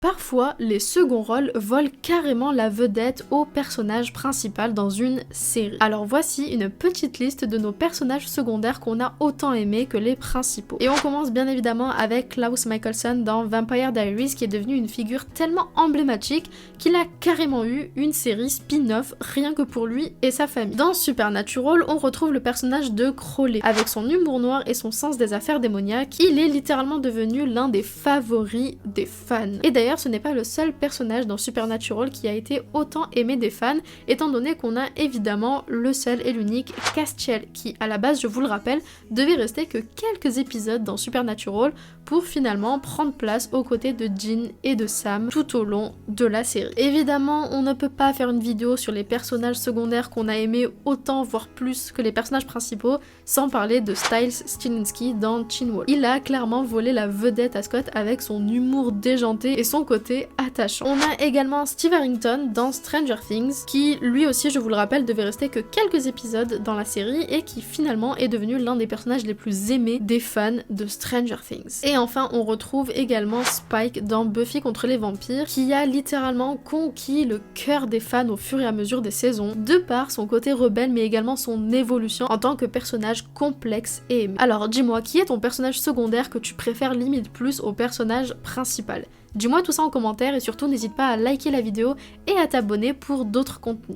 Parfois, les seconds rôles volent carrément la vedette au personnage principal dans une série. Alors voici une petite liste de nos personnages secondaires qu'on a autant aimés que les principaux. Et on commence bien évidemment avec Klaus Mikaelson dans Vampire Diaries, qui est devenu une figure tellement emblématique qu'il a carrément eu une série spin-off rien que pour lui et sa famille. Dans Supernatural, on retrouve le personnage de Crowley. Avec son humour noir et son sens des affaires démoniaques, il est littéralement devenu l'un des favoris des fans. Et d'ailleurs, ce n'est pas le seul personnage dans Supernatural qui a été autant aimé des fans, étant donné qu'on a évidemment le seul et l'unique Castiel, qui à la base, je vous le rappelle, devait rester que quelques épisodes dans Supernatural pour finalement prendre place aux côtés de Dean et de Sam tout au long de la série. Évidemment, on ne peut pas faire une vidéo sur les personnages secondaires qu'on a aimés autant, voire plus que les personnages principaux, sans parler de Stiles Stilinski dans Teen Wolf. Il a clairement volé la vedette à Scott avec son humour déjanté et son côté attachant. On a également Steve Harrington dans Stranger Things, qui lui aussi, je vous le rappelle, devait rester que quelques épisodes dans la série et qui finalement est devenu l'un des personnages les plus aimés des fans de Stranger Things. Et enfin, on retrouve également Spike dans Buffy contre les vampires, qui a littéralement conquis le cœur des fans au fur et à mesure des saisons, de par son côté rebelle mais également son évolution en tant que personnage complexe et aimé. Alors dis-moi, qui est ton personnage secondaire que tu préfères limite plus au personnage principal ? Dis-moi tout ça en commentaire et surtout n'hésite pas à liker la vidéo et à t'abonner pour d'autres contenus.